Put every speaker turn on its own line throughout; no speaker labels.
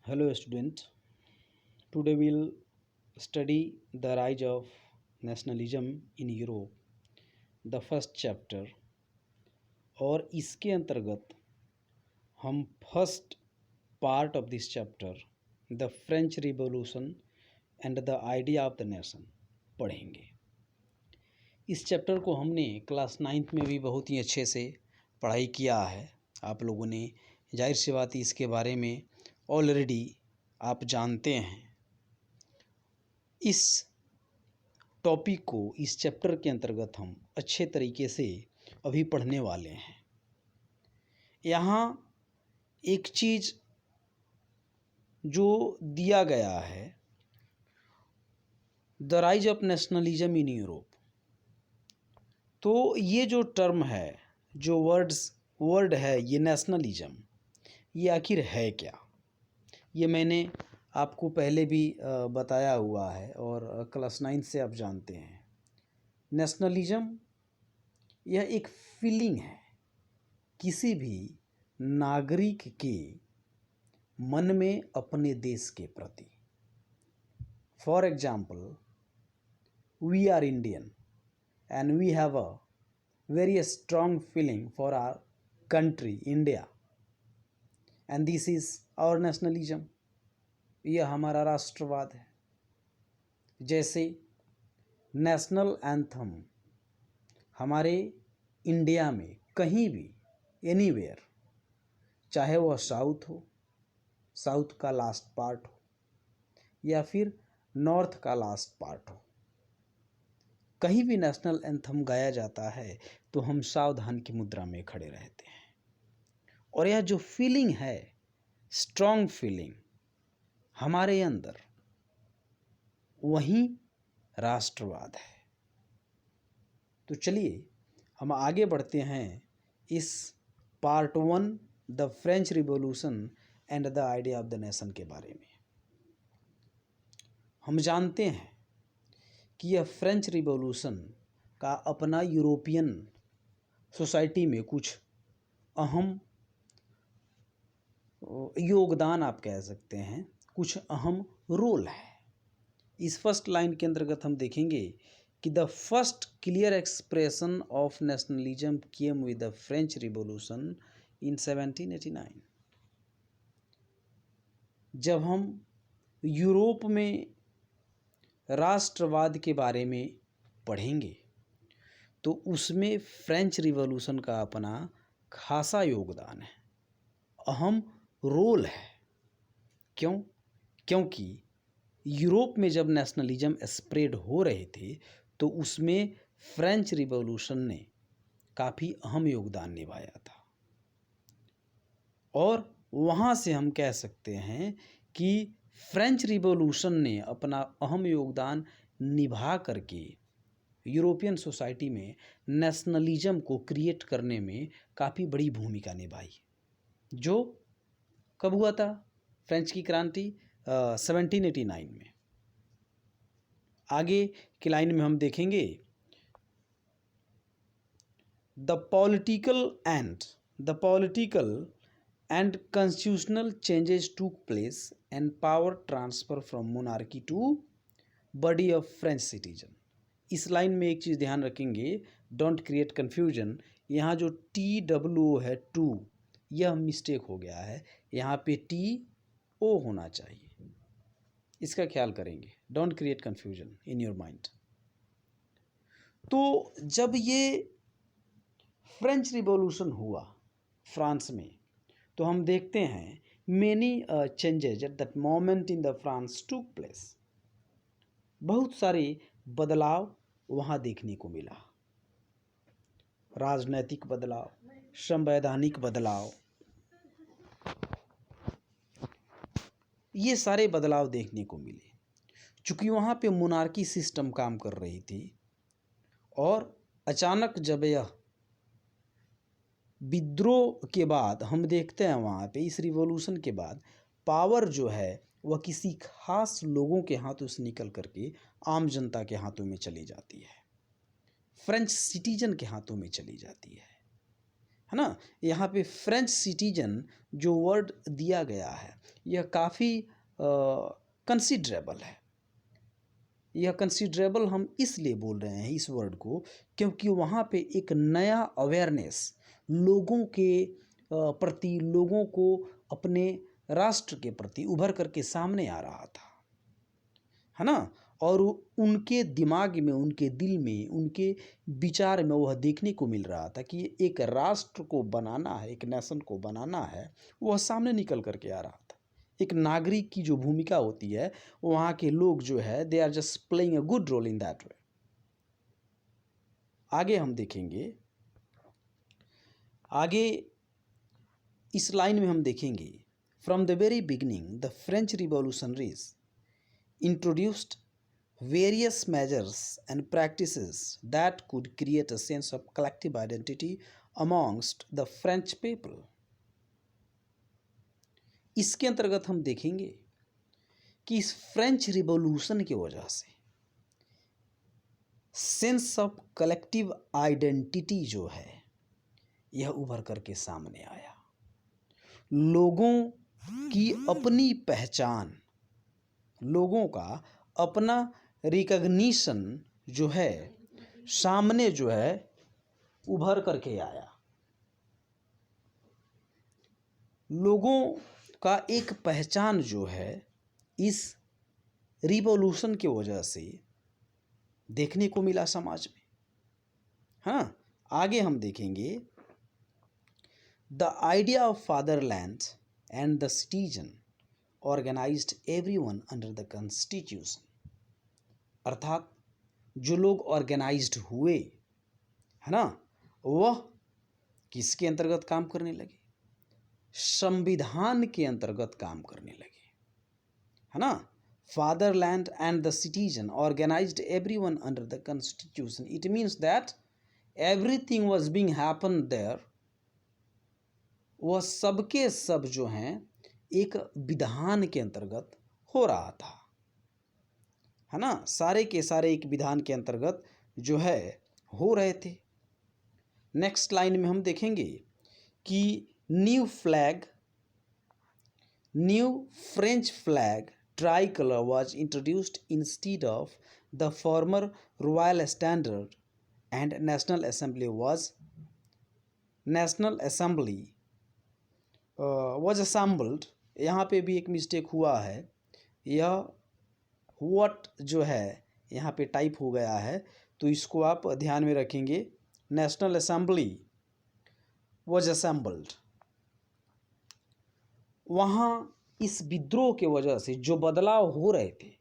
Hello, student. Today we'll study the rise of nationalism in Europe, the first chapter. और इसके अंतर्गत हम first part of this chapter the French revolution and the idea of the nation पढ़ेंगे। इस chapter को हमने class 9th में भी बहुत ही अच्छे से पढ़ाई किया है। आप लोगों ने जाहिर सी बात है इसके बारे में ऑलरेडी आप जानते हैं। इस टॉपिक को इस चैप्टर के अंतर्गत हम अच्छे तरीके से अभी पढ़ने वाले हैं। यहाँ एक चीज़ जो दिया गया है, the rise of nationalism in Europe. तो ये जो टर्म है, जो वर्ड है, ये नेशनलिज्म, ये आखिर है क्या? ये मैंने आपको पहले भी बताया हुआ है और क्लास 9 से आप जानते हैं। नेशनलिज्म यह एक फीलिंग है किसी भी नागरिक के मन में अपने देश के प्रति। For example, we are Indian and we have a very strong feeling for our country India and this is our nationalism. यह हमारा राष्ट्रवाद है। जैसे नेशनल एंथम हमारे इंडिया में कहीं भी एनीवेयर, चाहे वह साउथ हो, साउथ का लास्ट पार्ट हो, या फिर नॉर्थ का लास्ट पार्ट हो, कहीं भी नेशनल एंथम गाया जाता है तो हम सावधान की मुद्रा में खड़े रहते हैं। और यह जो फीलिंग है, स्ट्रॉन्ग फीलिंग हमारे अंदर, वही राष्ट्रवाद है। तो चलिए हम आगे बढ़ते हैं इस part 1 the French revolution and the idea of the nation के बारे में। हम जानते हैं कि यह फ्रेंच रिवॉल्यूशन का अपना यूरोपियन सोसाइटी में कुछ अहम योगदान आप कह सकते हैं, कुछ अहम रोल है। इस फर्स्ट लाइन के अंतर्गत हम देखेंगे कि the first clear expression of nationalism came with the French revolution in 1789। जब हम यूरोप में राष्ट्रवाद के बारे में पढ़ेंगे तो उसमें फ्रेंच रिवॉल्यूशन का अपना खासा योगदान है, अहम रोल है। क्यों? क्योंकि यूरोप में जब नेशनलिज्म स्प्रेड हो रहे थे तो उसमें फ्रेंच रिवॉल्यूशन ने काफ़ी अहम योगदान निभाया था। और वहाँ से हम कह सकते हैं कि फ्रेंच रिवॉल्यूशन ने अपना अहम योगदान निभा करके यूरोपियन सोसाइटी में नेशनलिज्म को क्रिएट करने में काफ़ी बड़ी भूमिका निभाई। जो कब हुआ था? फ्रेंच की क्रांति 1789 में। आगे की लाइन में हम देखेंगे the political and constitutional changes took place and power transfer from monarchy to body of French citizen. इस लाइन में एक चीज़ ध्यान रखेंगे, डोंट क्रिएट कन्फ्यूजन। यहाँ जो TWO है, टू, यह मिस्टेक हो गया है। यहाँ पे TO होना चाहिए, इसका ख्याल करेंगे। Don't create confusion in your mind. तो जब ये फ्रेंच रिवॉल्यूशन हुआ फ्रांस में, तो हम देखते हैं many changes at that moment in the France टूक प्लेस। बहुत सारे बदलाव वहाँ देखने को मिला। राजनैतिक बदलाव, संवैधानिक बदलाव, ये सारे बदलाव देखने को मिले। चूँकि वहाँ पे मोनार्की सिस्टम काम कर रही थी और अचानक जब यह विद्रोह के बाद हम देखते हैं वहाँ पे इस रिवॉल्यूशन के बाद पावर जो है वह किसी खास लोगों के हाथों से निकल करके आम जनता के हाथों में चली जाती है, फ्रेंच सिटीजन के हाथों में चली जाती है। है ना। यहाँ पे फ्रेंच सिटीजन जो वर्ड दिया गया है यह काफ़ी कंसिडरेबल है। यह कंसिडरेबल हम इसलिए बोल रहे हैं इस वर्ड को क्योंकि वहाँ पे एक नया अवेयरनेस लोगों के प्रति, लोगों को अपने राष्ट्र के प्रति उभर करके सामने आ रहा था, है ना। और उनके दिमाग में, उनके दिल में, उनके विचार में वह देखने को मिल रहा था कि एक राष्ट्र को बनाना है, एक नेशन को बनाना है, वह सामने निकल करके आ रहा था। एक नागरिक की जो भूमिका होती है, वहाँ के लोग जो है they are just playing a good role in that way. आगे हम देखेंगे, आगे इस लाइन में हम देखेंगे, from the very beginning the French revolutionaries introduced various measures and practices that could create a sense of collective identity amongst the French people. इसके अंतर्गत हम देखेंगे कि इस फ्रेंच रिवॉल्यूशन की वजह से सेंस ऑफ कलेक्टिव आइडेंटिटी जो है यह उभर करके सामने आया। लोगों की अपनी पहचान, लोगों का अपना रिकग्निशन जो है सामने जो है उभर करके आया। लोगों का एक पहचान जो है इस रिवॉल्यूशन की वजह से देखने को मिला समाज में। हाँ, आगे हम देखेंगे, the idea of fatherland and the citizen organised everyone under the constitution. अर्थात जो लोग ऑर्गेनाइज्ड हुए, है ना, वह किसके अंतर्गत काम करने लगे? संविधान के अंतर्गत काम करने लगे, है ना। Fatherland and the citizen organised everyone under the constitution. It means that everything was being happen there. वह सबके सब जो हैं एक विधान के अंतर्गत हो रहा था, है ना। सारे के सारे एक विधान के अंतर्गत जो है हो रहे थे। नेक्स्ट लाइन में हम देखेंगे कि new French flag try colour was introduced instead of the former royal standard and national assembly was assembled. यहाँ पे भी एक मिस्टेक हुआ है, यह व्हाट जो है यहाँ पे टाइप हो गया है, तो इसको आप ध्यान में रखेंगे। National assembly was assembled. वहाँ इस विद्रोह के वजह से जो बदलाव हो रहे थे,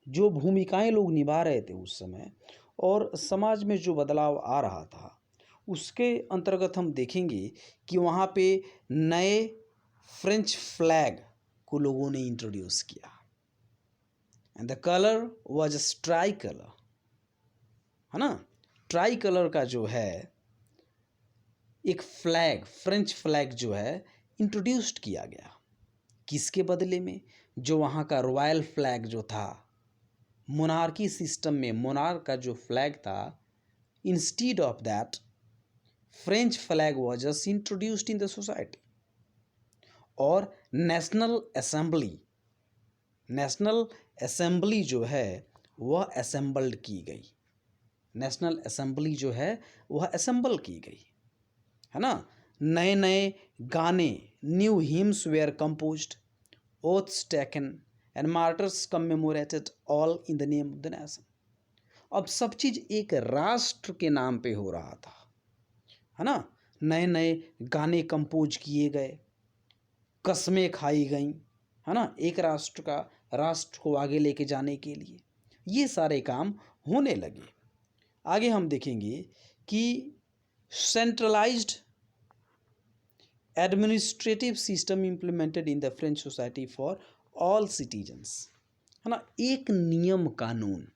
जो भूमिकाएं लोग निभा रहे थे उस समय, और समाज में जो बदलाव आ रहा था, उसके अंतर्गत हम देखेंगे कि वहाँ पे नए फ्रेंच फ्लैग को लोगों ने इंट्रोड्यूस किया। And the colour was try colour, है ना। ट्राई कलर का जो है एक फ्लैग, फ्रेंच फ्लैग जो है इंट्रोड्यूस्ड किया गया। किसके बदले में? जो वहाँ का रॉयल फ्लैग जो था, मोनार्की सिस्टम में मोनार्क का जो फ्लैग था, instead of that French flag was just introduced in the society. और नेशनल असेंबली जो है वह असेंबल्ड की गई। नेशनल असेंबली जो है वह असेंबल की गई, है ना। नए नए गाने, new hymns were composed, oaths taken and martyrs commemorated, all in the name of the nation. अब सब चीज़ एक राष्ट्र के नाम पे हो रहा था, है ना। नए नए गाने कंपोज किए गए, कस्में खाई गई, है ना, एक राष्ट्र को आगे लेके जाने के लिए ये सारे काम होने लगे। आगे हम देखेंगे कि centralised administrative system implemented in the French society for all citizens, है ना। एक नियम कानून,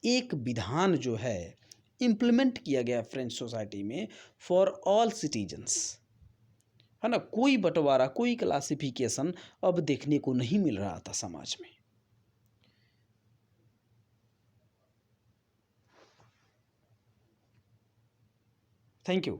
एक विधान जो है इम्प्लीमेंट किया गया फ्रेंच सोसाइटी में फॉर ऑल सिटीजन्स, है ना। कोई बंटवारा, कोई क्लासिफिकेशन अब देखने को नहीं मिल रहा था समाज में। Thank you.